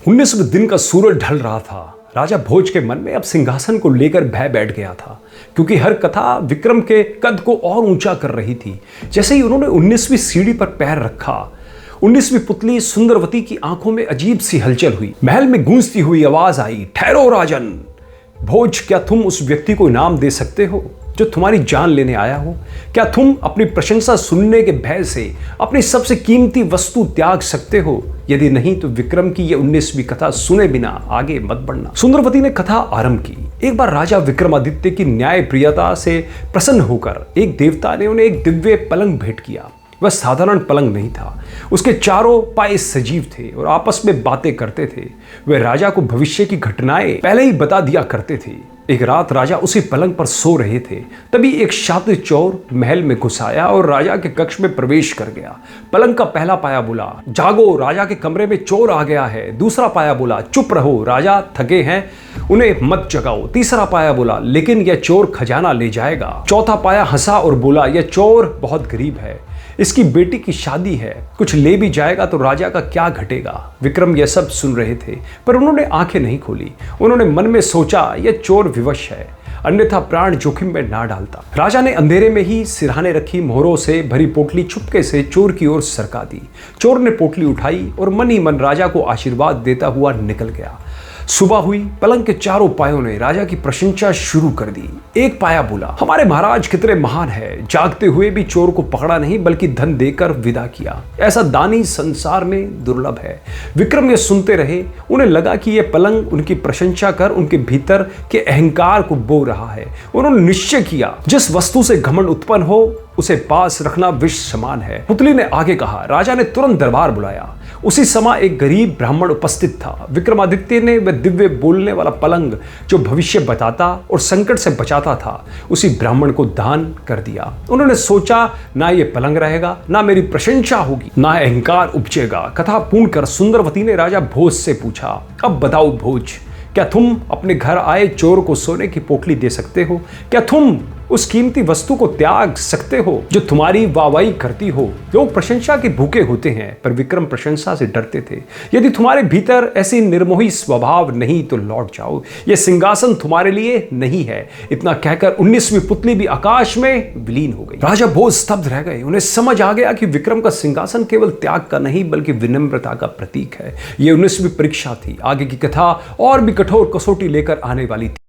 19वें दिन का सूरज ढल रहा था। राजा भोज के मन में अब सिंहासन को लेकर भय बैठ गया था, क्योंकि हर कथा विक्रम के कद को और ऊंचा कर रही थी। जैसे ही उन्होंने 19वीं सीढ़ी पर पैर रखा, 19वीं पुतली सुंदरवती की आंखों में अजीब सी हलचल हुई। महल में गूंजती हुई आवाज आई, ठहरो राजन। भोज, क्या तुम उस व्यक्ति को इनाम दे सकते हो जो तुम्हारी जान लेने आया हो? क्या तुम अपनी प्रशंसा सुनने के भय से अपनी सबसे कीमती वस्तु त्याग सकते हो? यदि नहीं तो विक्रम की यह 19वीं कथा सुने बिना आगे मत बढ़ना। सुंदरवती ने कथा आरंभ की। एक बार राजा विक्रमादित्य की न्यायप्रियता से प्रसन्न होकर एक देवता ने उन्हें एक दिव्य पलंग भेंट किया। वह साधारण पलंग नहीं था, उसके चारों पाए सजीव थे और आपस में बातें करते थे। वे राजा को भविष्य की घटनाएं पहले ही बता दिया करते थे। एक रात राजा उसी पलंग पर सो रहे थे, तभी एक शातिर चोर महल में घुस आया और राजा के कक्ष में प्रवेश कर गया। पलंग का पहला पाया बोला, जागो, राजा के कमरे में चोर आ गया है। दूसरा पाया बोला, चुप रहो, राजा थके हैं, उन्हें मत जगाओ। तीसरा पाया बोला, लेकिन यह चोर खजाना ले जाएगा। चौथा पाया हंसा और बोला, यह चोर बहुत गरीब है, इसकी बेटी की शादी है, कुछ ले भी जाएगा तो राजा का क्या घटेगा। विक्रम यह सब सुन रहे थे, पर उन्होंने आंखें नहीं खोली। उन्होंने मन में सोचा, यह चोर विवश है, अन्यथा प्राण जोखिम में ना डालता। राजा ने अंधेरे में ही सिरहाने रखी मोहरों से भरी पोटली चुपके से चोर की ओर सरका दी। चोर ने पोटली उठाई और मन ही मन राजा को आशीर्वाद देता हुआ निकल गया। सुबह हुई, पलंग के चारों पायों ने राजा की प्रशंसा शुरू कर दी। एक पाया बोला, हमारे महाराज कितने महान है, जागते हुए भी चोर को पकड़ा नहीं बल्कि धन देकर विदा किया। ऐसा दानी संसार में दुर्लभ है। विक्रम ये सुनते रहे। उन्हें लगा कि यह पलंग उनकी प्रशंसा कर उनके भीतर के अहंकार को बो रहा है। उन्होंने निश्चय किया, जिस वस्तु से घमंड उत्पन्न हो उसे पास रखना विष समान है। पुतली ने आगे कहा। राजा ने तुरंत दरबार बुलाया। उसी समय एक गरीब ब्राह्मण उपस्थित था। विक्रमादित्य ने वह दिव्य बोलने वाला पलंग जो भविष्य बताता और संकट से बचाता था, उसी ब्राह्मण को दान कर दिया। उन्होंने सोचा, ना ये पलंग रहेगा, ना मेरी प्रशंसा होगी, ना अहंकार उपजेगा। कथा पूर्ण कर सुंदरवती ने राजा भोज से पूछा, अब बताओ भोज, क्या तुम अपने घर आए चोर को सोने की पोटली दे सकते हो? क्या तुम उस कीमती वस्तु को त्याग सकते हो जो तुम्हारी वाहवाही करती हो? लोग प्रशंसा के भूखे होते हैं, पर विक्रम प्रशंसा से डरते थे। यदि तुम्हारे भीतर ऐसी निर्मोही स्वभाव नहीं तो लौट जाओ, यह सिंहासन तुम्हारे लिए नहीं है। इतना कहकर 19वीं पुतली भी आकाश में विलीन हो गई। राजा भोज स्तब्ध रह गए। उन्हें समझ आ गया कि विक्रम का सिंहासन केवल त्याग का नहीं बल्कि विनम्रता का प्रतीक है। यह 19वीं परीक्षा थी। आगे की कथा और भी कठोर कसौटी लेकर आने वाली थी।